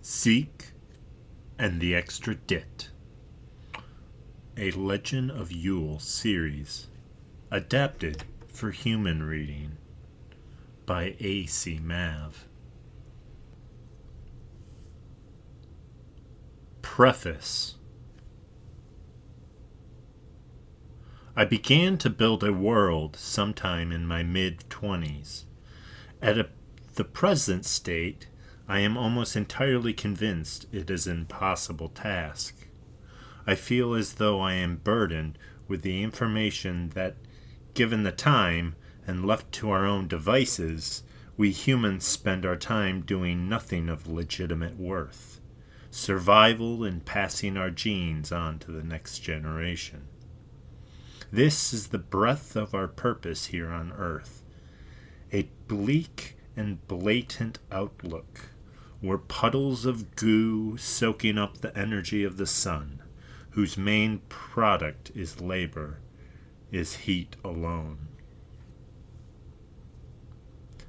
Seek and the Extra Dit, a Legend of Yule series, adapted for human reading by A.C. Mav. Preface. I began to build a world sometime in my mid-20s. At the present state, I am almost entirely convinced it is an impossible task. I feel as though I am burdened with the information that, given the time and left to our own devices, we humans spend our time doing nothing of legitimate worth. Survival and passing our genes on to the next generation. This is the breadth of our purpose here on Earth. A bleak and blatant outlook. We're puddles of goo soaking up the energy of the sun, whose main product is labor, is heat alone.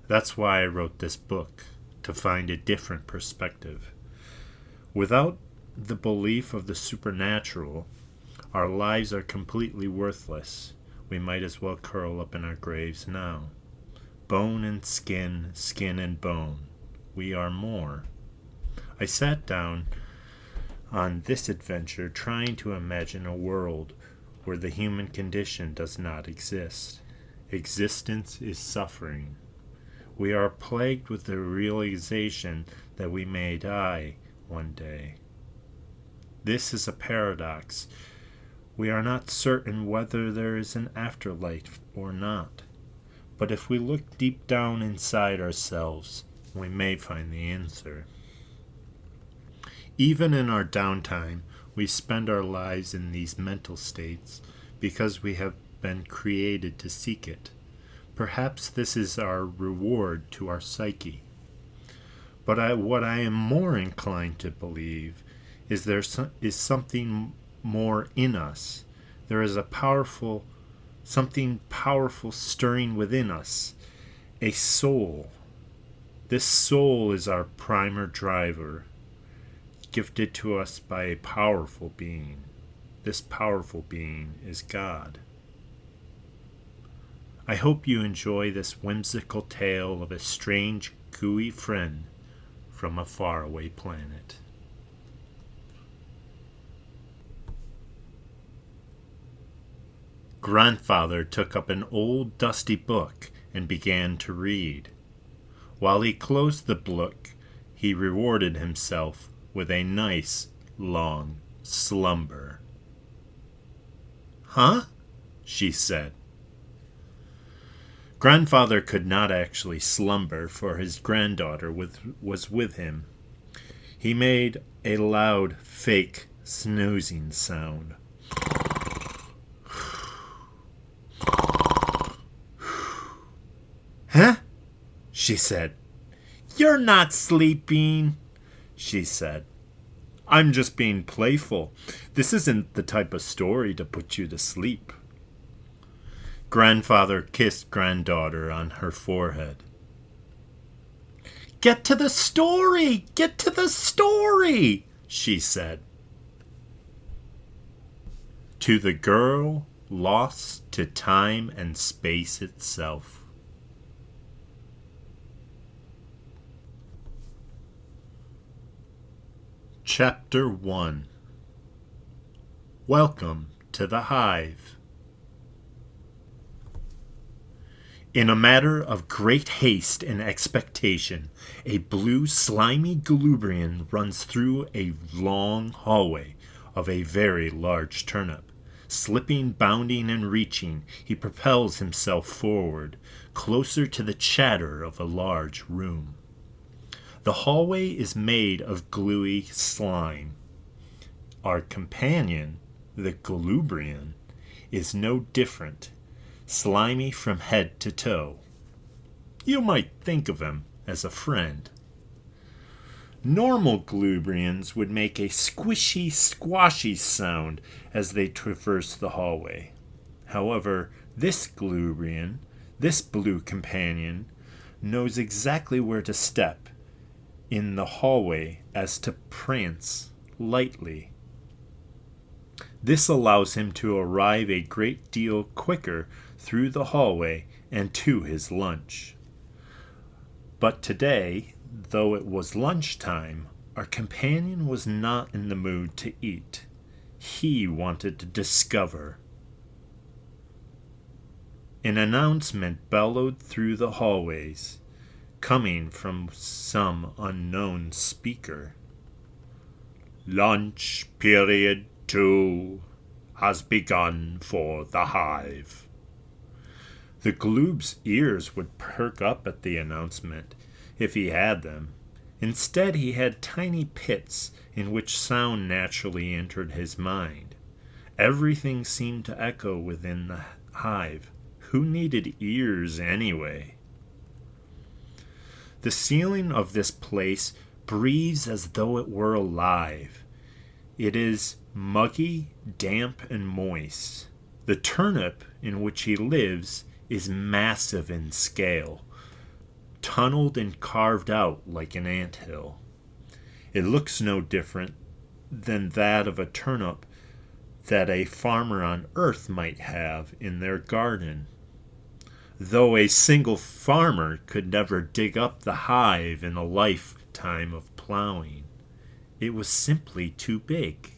That's why I wrote this book, to find a different perspective. Without the belief of the supernatural, our lives are completely worthless. We might as well curl up in our graves now. Bone and skin, skin and bone. We are more. I sat down on this adventure trying to imagine a world where the human condition does not exist. Existence is suffering. We are plagued with the realization that we may die one day. This is a paradox. We are not certain whether there is an afterlife or not. But if we look deep down inside ourselves, we may find the answer. Even in our downtime, we spend our lives in these mental states because we have been created to seek it. Perhaps this is our reward to our psyche. But what I am more inclined to believe is there is something more in us. There is something powerful stirring within us, a soul. This soul is our primer driver, gifted to us by a powerful being. This powerful being is God. I hope you enjoy this whimsical tale of a strange, gooey friend from a faraway planet. Grandfather took up an old dusty book and began to read. While he closed the book, he rewarded himself with a nice, long slumber. "Huh?" she said. Grandfather could not actually slumber, for his granddaughter was with him. He made a loud, fake, snoozing sound. "Huh?" she said. "You're not sleeping," she said. "I'm just being playful. This isn't the type of story to put you to sleep." Grandfather kissed granddaughter on her forehead. "Get to the story! Get to the story!" she said. To the girl lost to time and space itself. Chapter 1. Welcome to the HIVE. In a matter of great haste and expectation, a blue slimy Golubrian runs through a long hallway of a very large turnip. Slipping, bounding, and reaching, he propels himself forward, closer to the chatter of a large room. The hallway is made of gluey slime. Our companion, the Golubrian, is no different, slimy from head to toe. You might think of him as a friend. Normal Golubrians would make a squishy, squashy sound as they traverse the hallway. However, this Golubrian, this blue companion, knows exactly where to step in the hallway as to prance lightly. This allows him to arrive a great deal quicker through the hallway and to his lunch. But today, though it was lunchtime, our companion was not in the mood to eat. He wanted to discover. An announcement bellowed through the hallways, coming from some unknown speaker. Lunch period 2 has begun for the Hive. The Gloob's ears would perk up at the announcement, if he had them. Instead, he had tiny pits in which sound naturally entered his mind. Everything seemed to echo within the Hive. Who needed ears anyway? The ceiling of this place breathes as though it were alive. It is muggy, damp, and moist. The turnip in which he lives is massive in scale, tunneled and carved out like an anthill. It looks no different than that of a turnip that a farmer on earth might have in their garden, though a single farmer could never dig up the hive in a lifetime of plowing. It was simply too big.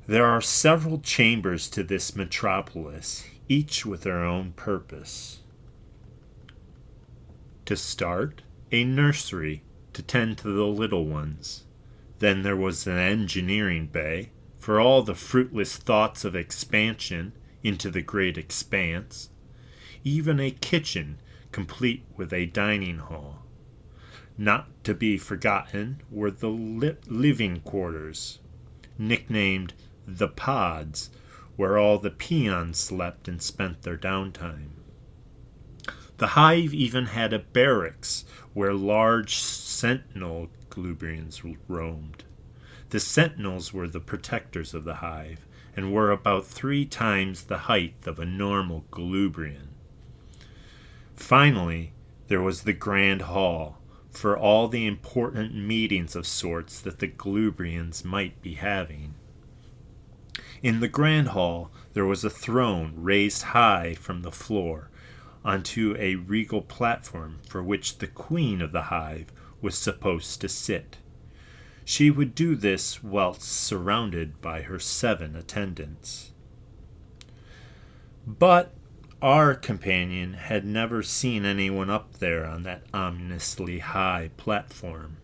There are several chambers to this metropolis, each with their own purpose. To start, a nursery to tend to the little ones. Then there was an engineering bay for all the fruitless thoughts of expansion into the great expanse. Even a kitchen complete with a dining hall. Not to be forgotten were the living quarters, nicknamed the pods, where all the peons slept and spent their downtime. The hive even had a barracks where large sentinel Gloobrians roamed. The sentinels were the protectors of the hive and were about 3 times the height of a normal Gloobrian. Finally, there was the grand hall for all the important meetings of sorts that the Gloobrians might be having. In the grand hall, there was a throne raised high from the floor onto a regal platform for which the queen of the hive was supposed to sit. She would do this whilst surrounded by her 7 attendants. But our companion had never seen anyone up there on that ominously high platform.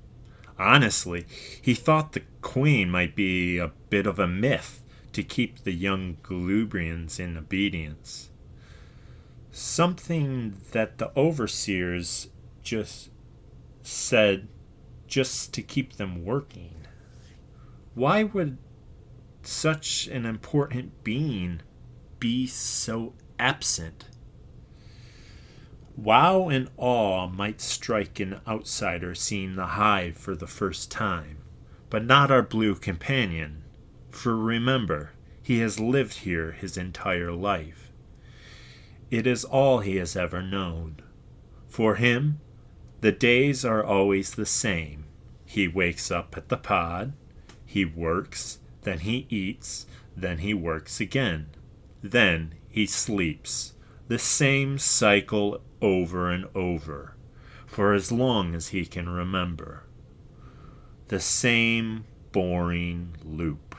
Honestly, he thought the queen might be a bit of a myth to keep the young Gloobrians in obedience. Something that the overseers just said just to keep them working. Why would such an important being be so absent? Wow and awe might strike an outsider seeing the hive for the first time, but not our blue companion, for remember, he has lived here his entire life. It is all he has ever known. For him, the days are always the same. He wakes up at the pod, he works, then he eats, then he works again. Then he sleeps. The same cycle over and over, for as long as he can remember. The same boring loop.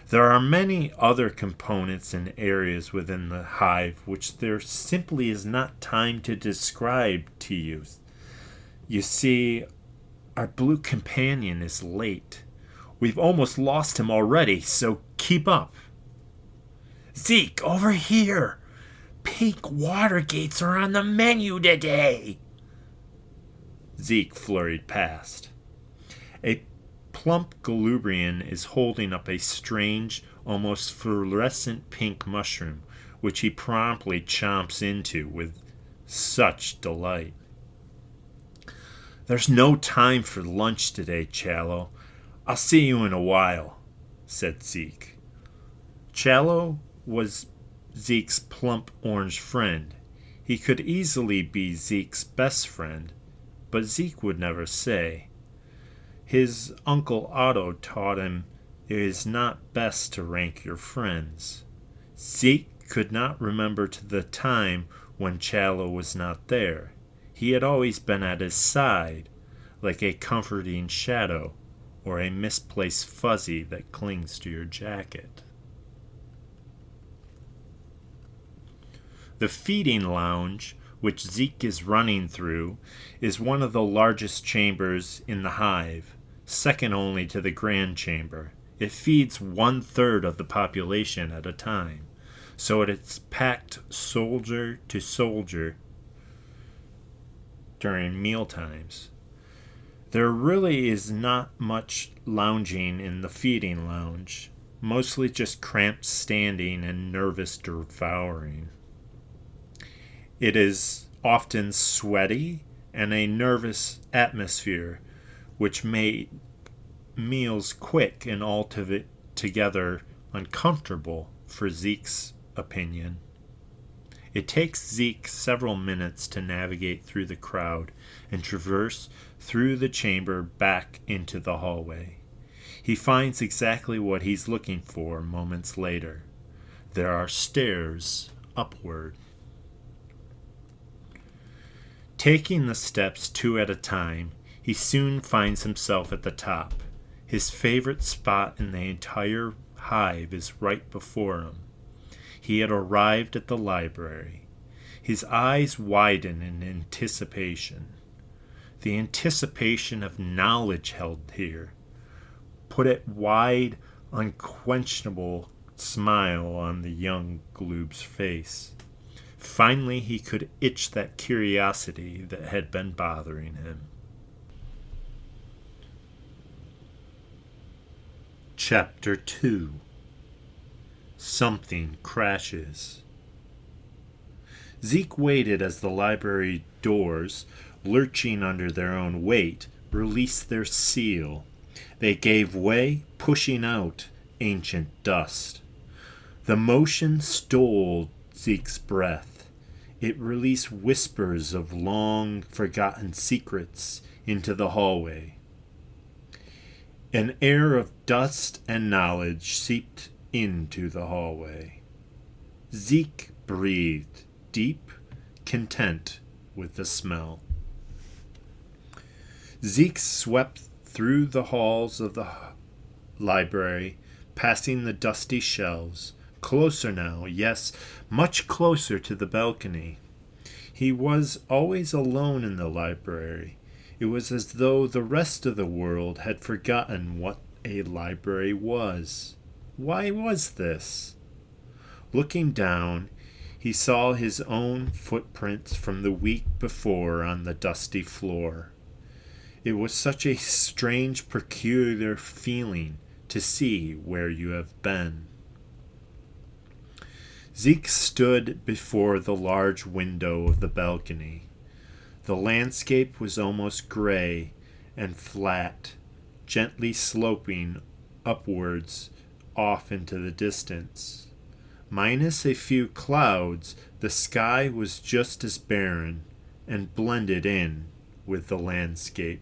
There are many other components and areas within the hive which there simply is not time to describe to you. You see, our blue companion is late. We've almost lost him already, so keep up. Zeke, over here! Pink water gates are on the menu today! Zeke flurried past. A plump Gloobrian is holding up a strange, almost fluorescent pink mushroom, which he promptly chomps into with such delight. There's no time for lunch today, Challo. I'll see you in a while, said Zeke. Challo was Zeke's plump orange friend. He could easily be Zeke's best friend, but Zeke would never say. His Uncle Otto taught him it is not best to rank your friends. Zeke could not remember to the time when Challow was not there. He had always been at his side, like a comforting shadow or a misplaced fuzzy that clings to your jacket. The feeding lounge, which Zeke is running through, is one of the largest chambers in the hive, second only to the grand chamber. It feeds 1/3 of the population at a time, so it's packed soldier to soldier during meal times. There really is not much lounging in the feeding lounge, mostly just cramped standing and nervous devouring. It is often sweaty and a nervous atmosphere, which made meals quick and altogether uncomfortable for Zeke's opinion. It takes Zeke several minutes to navigate through the crowd and traverse through the chamber back into the hallway. He finds exactly what he's looking for moments later. There are stairs upward. Taking the steps 2 at a time, he soon finds himself at the top. His favorite spot in the entire hive is right before him. He had arrived at the library. His eyes widen in anticipation. The anticipation of knowledge held here put a wide, unquenchable smile on the young Gloob's face. Finally, he could itch that curiosity that had been bothering him. Chapter 2. Something crashes. Zeke waited as the library doors, lurching under their own weight, released their seal. They gave way, pushing out ancient dust. The motion stole Zeke's breath. It released whispers of long-forgotten secrets into the hallway. An air of dust and knowledge seeped into the hallway. Zeke breathed deep, content with the smell. Zeke swept through the halls of the library, passing the dusty shelves, closer now, yes, much closer to the balcony. He was always alone in the library. It was as though the rest of the world had forgotten what a library was. Why was this? Looking down, he saw his own footprints from the week before on the dusty floor. It was such a strange, peculiar feeling to see where you have been. Zeke stood before the large window of the balcony. The landscape was almost gray and flat, gently sloping upwards off into the distance. Minus a few clouds, the sky was just as barren and blended in with the landscape.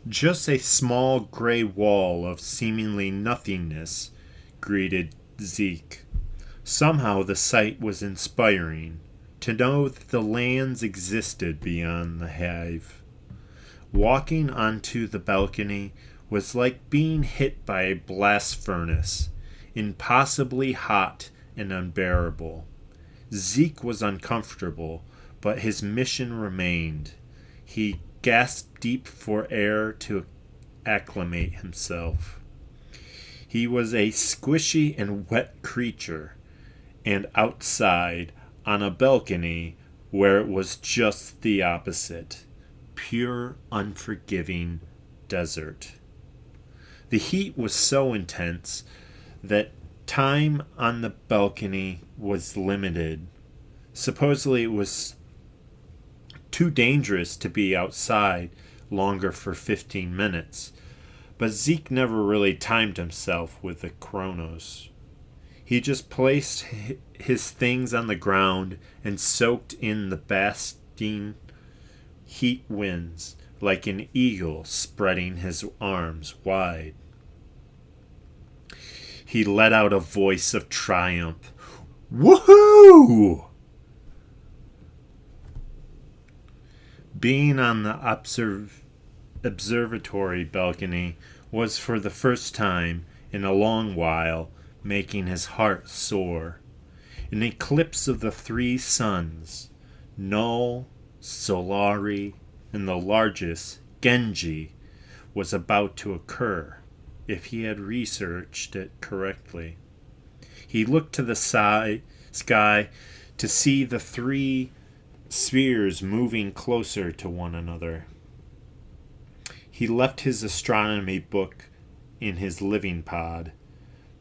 Just a small gray wall of seemingly nothingness greeted Zeke. Somehow the sight was inspiring, to know that the lands existed beyond the hive. Walking onto the balcony was like being hit by a blast furnace, impossibly hot and unbearable. Zeke was uncomfortable, but his mission remained. He gasped deep for air to acclimate himself. He was a squishy and wet creature, and outside, on a balcony, where it was just the opposite, pure, unforgiving desert. The heat was so intense that time on the balcony was limited. Supposedly it was too dangerous to be outside longer for 15 minutes, but Zeke never really timed himself with the chronos. He just placed his things on the ground and soaked in the basting heat winds like an eagle spreading his arms wide. He let out a voice of triumph. Woohoo! Being on the observatory balcony was for the first time in a long while making his heart soar. An eclipse of the three suns, Null, Solari, and the largest, Genji, was about to occur, if he had researched it correctly. He looked to the sky to see the three spheres moving closer to one another. He left his astronomy book in his living pod,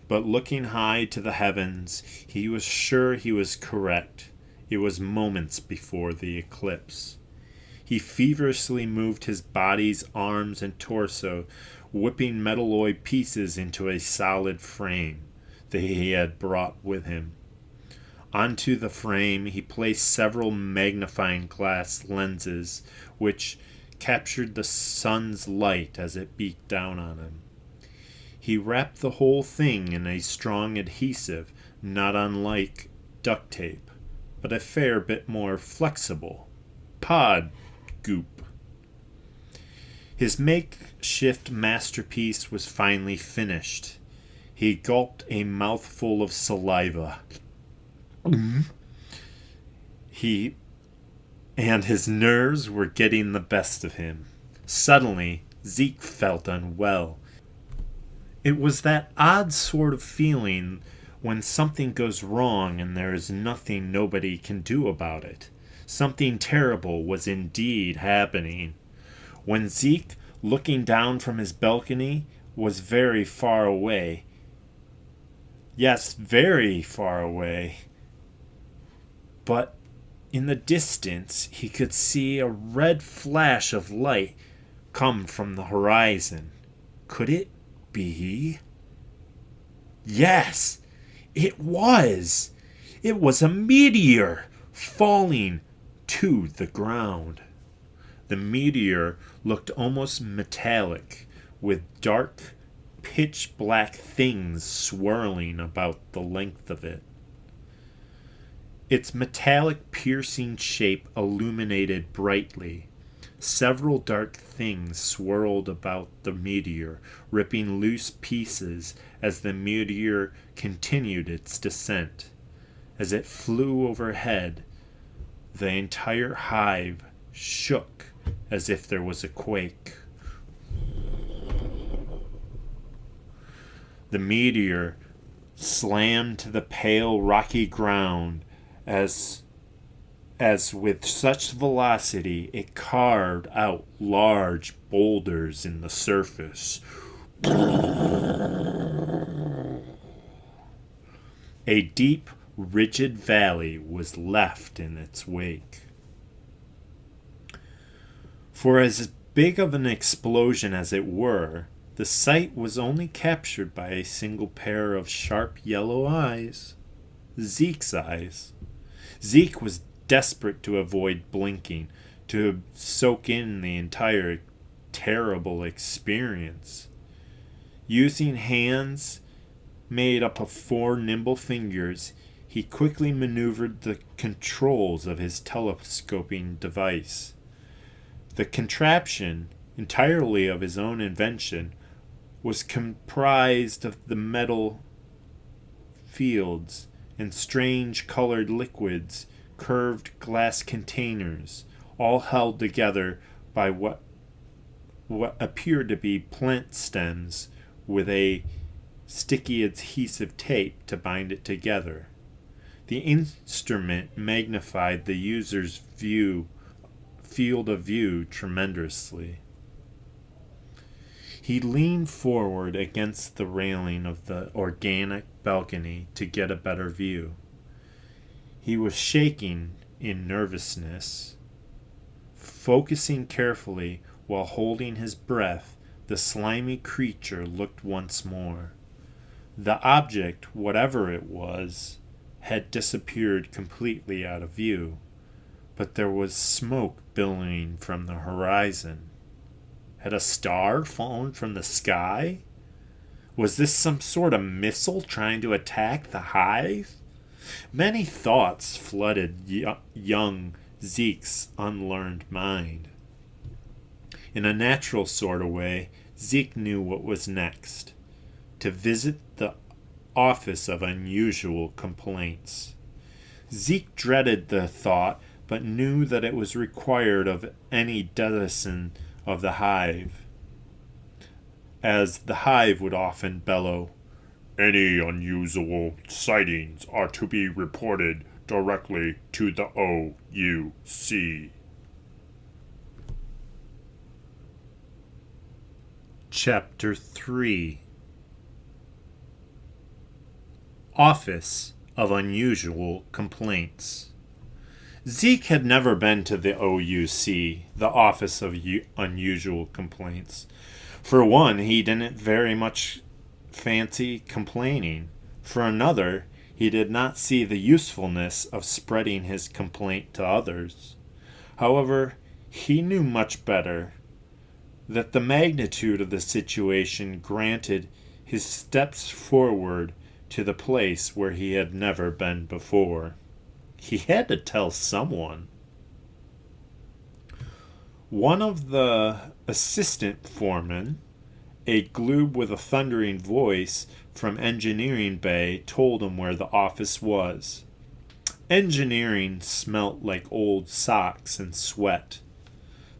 but looking high to the heavens, he was sure he was correct. It was moments before the eclipse. He feverishly moved his body's arms and torso, whipping metalloid pieces into a solid frame that he had brought with him. Onto the frame he placed several magnifying glass lenses, which captured the sun's light as it beat down on him. He wrapped the whole thing in a strong adhesive, not unlike duct tape, but a fair bit more flexible. Pod goop. His makeshift masterpiece was finally finished. He gulped a mouthful of saliva. His nerves were getting the best of him. Suddenly, Zeke felt unwell. It was that odd sort of feeling when something goes wrong and there is nothing nobody can do about it. Something terrible was indeed happening. When Zeke, looking down from his balcony, was very far away. Yes, very far away. But in the distance, he could see a red flash of light come from the horizon. Could it be? Yes, it was. It was a meteor falling to the ground. The meteor looked almost metallic, with dark, pitch-black things swirling about the length of it. Its metallic piercing shape illuminated brightly. Several dark things swirled about the meteor, ripping loose pieces as the meteor continued its descent. As it flew overhead, the entire hive shook as if there was a quake. The meteor slammed to the pale rocky ground as with such velocity it carved out large boulders in the surface. A deep, rigid valley was left in its wake. For as big of an explosion as it were, the sight was only captured by a single pair of sharp yellow eyes. Zeke's eyes. Zeke was desperate to avoid blinking, to soak in the entire terrible experience. Using hands made up of 4 nimble fingers, he quickly maneuvered the controls of his telescoping device. The contraption, entirely of his own invention, was comprised of the metal fields and strange colored liquids, curved glass containers, all held together by what appeared to be plant stems with a sticky adhesive tape to bind it together. The instrument magnified the user's field of view tremendously. He leaned forward against the railing of the organic balcony to get a better view. He was shaking in nervousness. Focusing carefully while holding his breath, the slimy creature looked once more. The object, whatever it was, had disappeared completely out of view, but there was smoke billowing from the horizon. Had a star fallen from the sky? Was this some sort of missile trying to attack the hive? Many thoughts flooded young Zeke's unlearned mind. In a natural sort of way, Zeke knew what was next: to visit the Office of Unusual Complaints. Zeke dreaded the thought, but knew that it was required of any denizen of the hive, as the hive would often bellow, "Any unusual sightings are to be reported directly to the OUC." Chapter 3. Office of Unusual Complaints. Zeke had never been to the OUC, the Office of Unusual Complaints. For one, he didn't very much fancy complaining. For another, he did not see the usefulness of spreading his complaint to others. However, he knew much better that the magnitude of the situation granted his steps forward to the place where he had never been before. He had to tell someone. One of the assistant foremen, a gloob with a thundering voice from Engineering Bay, told him where the office was. Engineering smelt like old socks and sweat.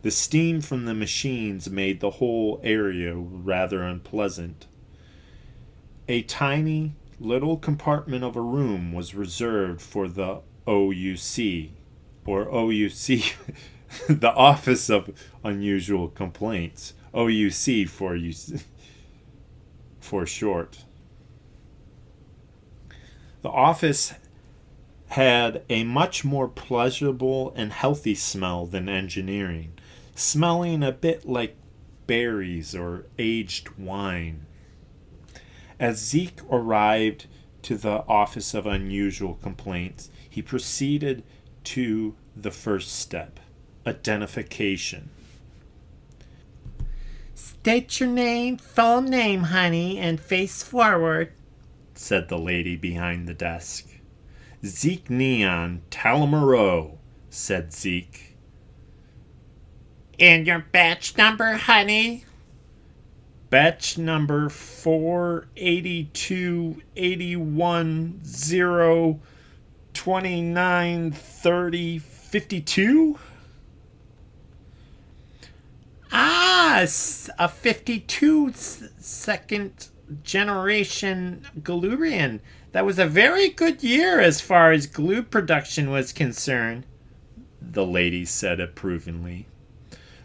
The steam from the machines made the whole area rather unpleasant. A tiny little compartment of a room was reserved for the OUC, or OUC, the Office of Unusual Complaints, OUC for short. The office had a much more pleasurable and healthy smell than engineering, smelling a bit like berries or aged wine. As Zeke arrived to the Office of Unusual Complaints, he proceeded to the first step: identification. "State your name, full name, honey, and face forward," said the lady behind the desk. "Zeke Neon Talamaro," said Zeke. "And your batch number, honey?" "Batch number 48281093052." "Ah, a 52 second generation Galurian. That was a very good year as far as glue production was concerned," the lady said approvingly.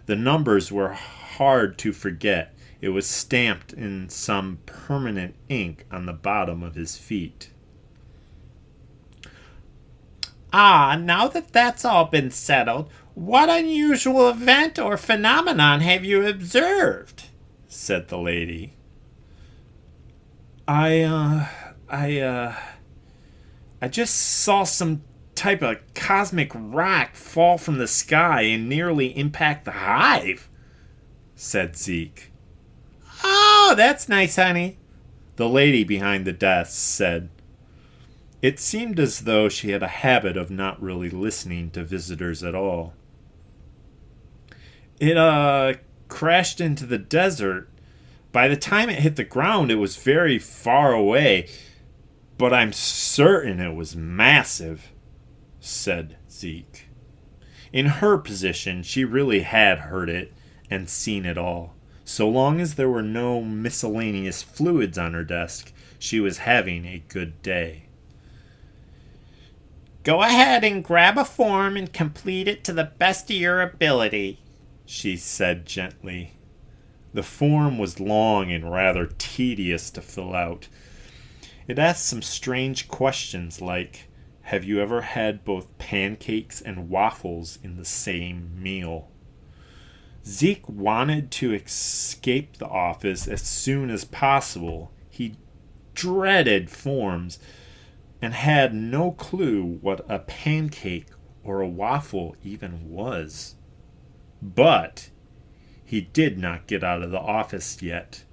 The numbers were hard to forget. It was stamped in some permanent ink on the bottom of his feet. "Ah, now that that's all been settled, what unusual event or phenomenon have you observed?" said the lady. I just saw some type of cosmic rock fall from the sky and nearly impact the hive," said Zeke. "Oh, that's nice, honey," the lady behind the desk said. It seemed as though she had a habit of not really listening to visitors at all. "It crashed into the desert. By the time it hit the ground, it was very far away, but I'm certain it was massive," said Zeke. In her position, she really had heard it and seen it all. So long as there were no miscellaneous fluids on her desk, she was having a good day. "Go ahead and grab a form and complete it to the best of your ability," she said gently. The form was long and rather tedious to fill out. It asked some strange questions like, have you ever had both pancakes and waffles in the same meal? Zeke wanted to escape the office as soon as possible. He dreaded forms and had no clue what a pancake or a waffle even was. But he did not get out of the office yet.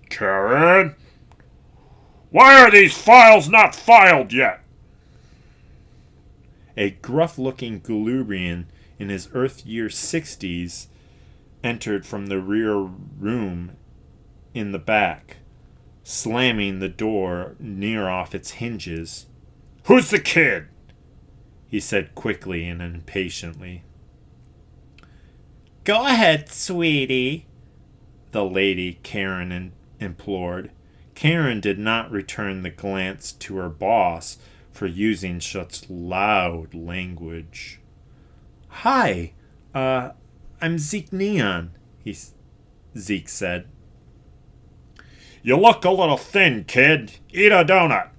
Karen? Why are these files not filed yet? A gruff-looking Glubrian in his Earth year 60s entered from the rear room in the back, slamming the door near off its hinges. Who's the kid? He said quickly and impatiently. Go ahead, sweetie, the lady Karen implored. Karen did not return the glance to her boss for using such loud language. Hi, I'm Zeke Neon, Zeke said. You look a little thin, kid. Eat a donut.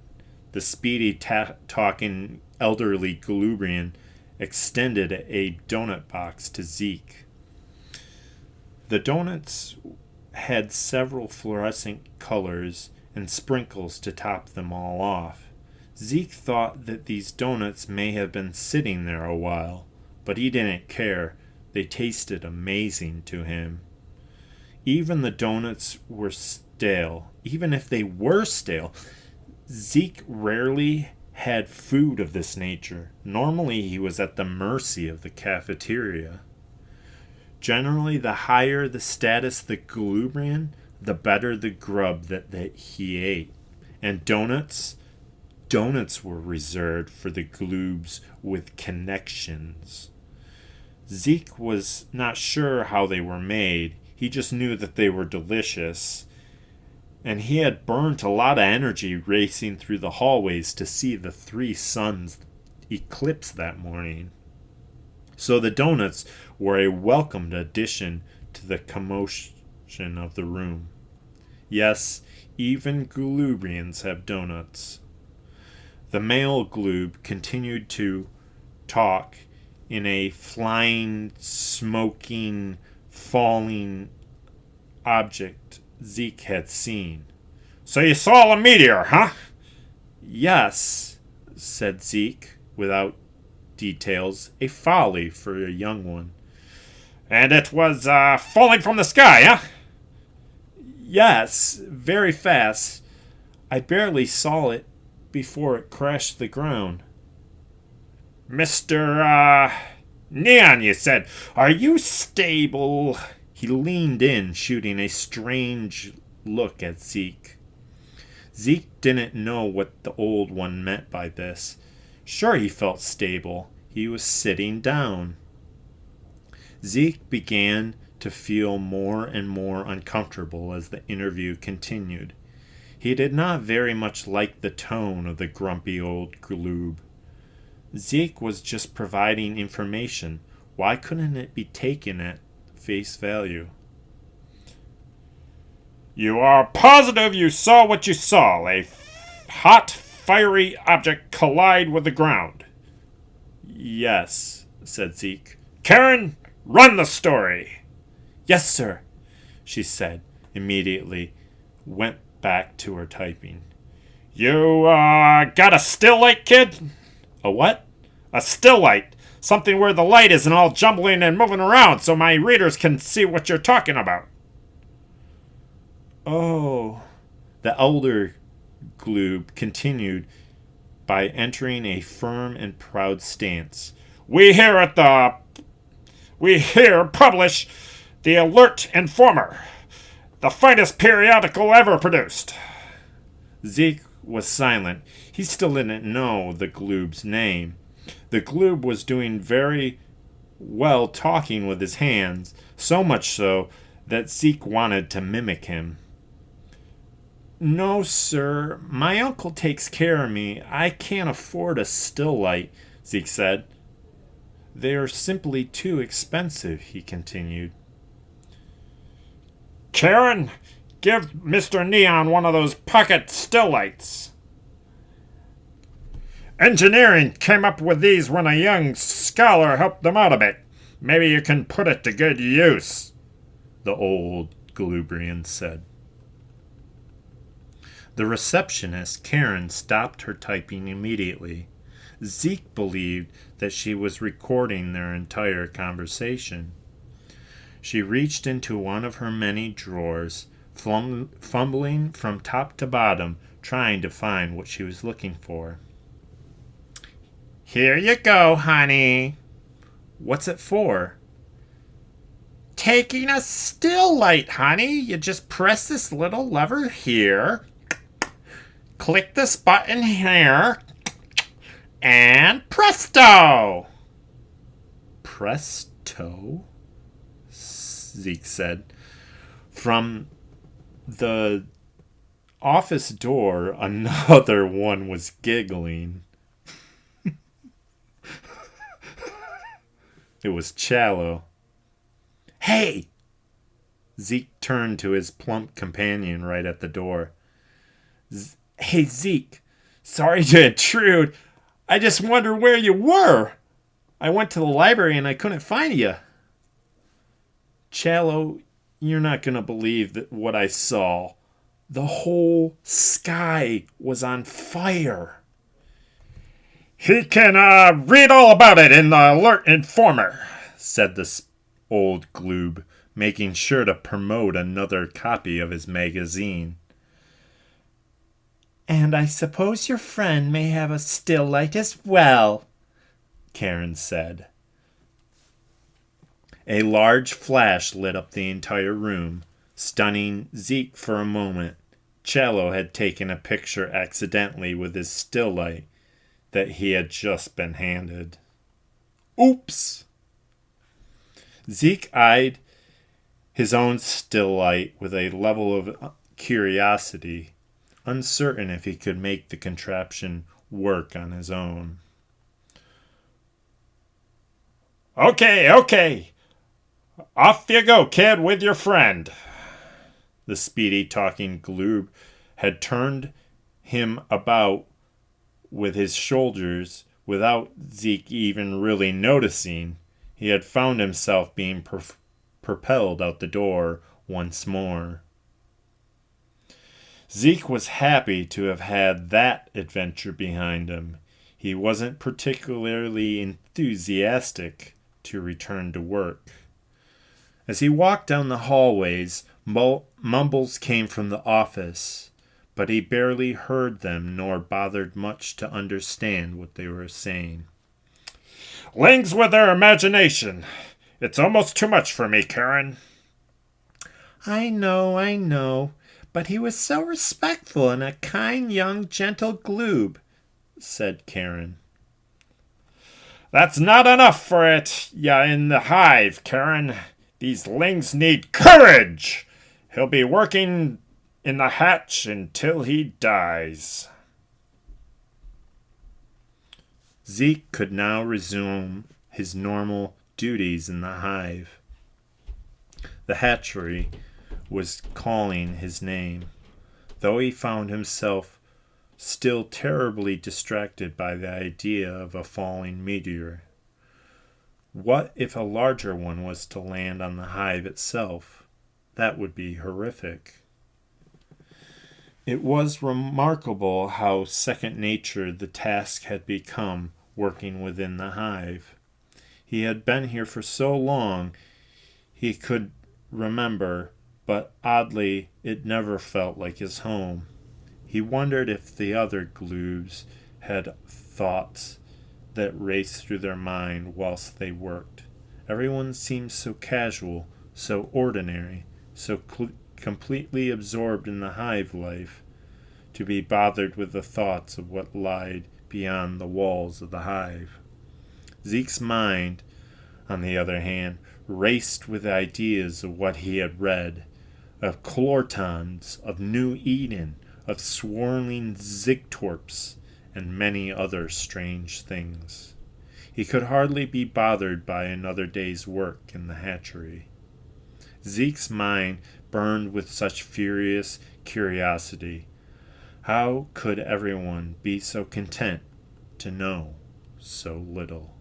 The speedy talking elderly Glubrian extended a donut box to Zeke. The donuts had several fluorescent colors and sprinkles to top them all off. Zeke thought that these donuts may have been sitting there a while, but he didn't care. They tasted amazing to him. Even the donuts were stale. Even if they were stale, Zeke rarely had food of this nature. Normally, he was at the mercy of the cafeteria. Generally, the higher the status the Glubrian, the better the grub that he ate. And donuts were reserved for the gloobs with connections. Zeke was not sure how they were made. He just knew that they were delicious. And he had burnt a lot of energy racing through the hallways to see the three suns eclipse that morning. So the donuts were a welcomed addition to the commotion of the room. Yes, even Glubrians have donuts. The male gloob continued to talk in a flying, smoking, falling object Zeke had seen. So you saw a meteor, huh? Yes, said Zeke, without details, a folly for a young one. And it was falling from the sky, huh? Yes, very fast. I barely saw it before it crashed the ground. Mr. Neon, you said. Are you stable? He leaned in, shooting a strange look at Zeke. Zeke didn't know what the old one meant by this. Sure, he felt stable. He was sitting down. Zeke began to feel more and more uncomfortable as the interview continued. He did not very much like the tone of the grumpy old gloob. Zeke was just providing information. Why couldn't it be taken at face value? You are positive you saw what you saw, a hot, fiery object collide with the ground? Yes, said Zeke. Karen, run the story. Yes, sir, she said, immediately went back to her typing. You, got a still light, kid? A what? A still light. Something where the light isn't all jumbling and moving around so my readers can see what you're talking about. Oh. The elder gloob continued by entering a firm and proud stance. We here publish the Alert Informer, the finest periodical ever produced. Zeke was silent. He still didn't know the gloob's name. The gloob was doing very well talking with his hands, so much so that Zeke wanted to mimic him. No, sir, my uncle takes care of me. I can't afford a still light, Zeke said. They are simply too expensive, he continued. Karen, give Mr. Neon one of those pocket still lights. Engineering came up with these when a young scholar helped them out a bit. Maybe you can put it to good use, the old Glubrian said. The receptionist, Karen, stopped her typing immediately. Zeke believed that she was recording their entire conversation. She reached into one of her many drawers, fumbling from top to bottom, trying to find what she was looking for. Here you go, honey. What's it for? Taking a still light, honey. You just press this little lever here. Click this button here. And presto! Presto? Zeke said. From the office door, another one was giggling. It was Challo. Hey! Zeke turned to his plump companion right at the door. Hey, Zeke. Sorry to intrude. I just wonder where you were. I went to the library and I couldn't find you. Challo, you're not going to believe what I saw. The whole sky was on fire. He can read all about it in the Alert Informer, said the old gloob, making sure to promote another copy of his magazine. And I suppose your friend may have a still light as well, Karen said. A large flash lit up the entire room, stunning Zeke for a moment. Challo had taken a picture accidentally with his still light that he had just been handed. Oops! Zeke eyed his own still light with a level of curiosity, uncertain if he could make the contraption work on his own. Okay. Off you go, kid, with your friend. The speedy talking gloob had turned him about with his shoulders without Zeke even really noticing. He had found himself being propelled out the door once more. Zeke was happy to have had that adventure behind him. He wasn't particularly enthusiastic to return to work. As he walked down the hallways, mumbles came from the office, but he barely heard them nor bothered much to understand what they were saying. Lings with their imagination. It's almost too much for me, Karen. I know, but he was so respectful and a kind young gentle gloob, said Karen. That's not enough for it, in the hive, Karen. These lings need courage. He'll be working in the hatch until he dies. Zeke could now resume his normal duties in the hive. The hatchery was calling his name, though he found himself still terribly distracted by the idea of a falling meteor. What if a larger one was to land on the hive itself? That would be horrific. It was remarkable how second nature the task had become working within the hive. He had been here for so long he could remember, but oddly it never felt like his home. He wondered if the other gloobs had thoughts that raced through their mind whilst they worked. Everyone seemed so casual, so ordinary, so completely absorbed in the hive life, to be bothered with the thoughts of what lied beyond the walls of the hive. Zeke's mind, on the other hand, raced with ideas of what he had read, of Clortons, of New Eden, of swirling Zigtorps, and many other strange things. He could hardly be bothered by another day's work in the hatchery. Zeke's mind burned with such furious curiosity. How could everyone be so content to know so little?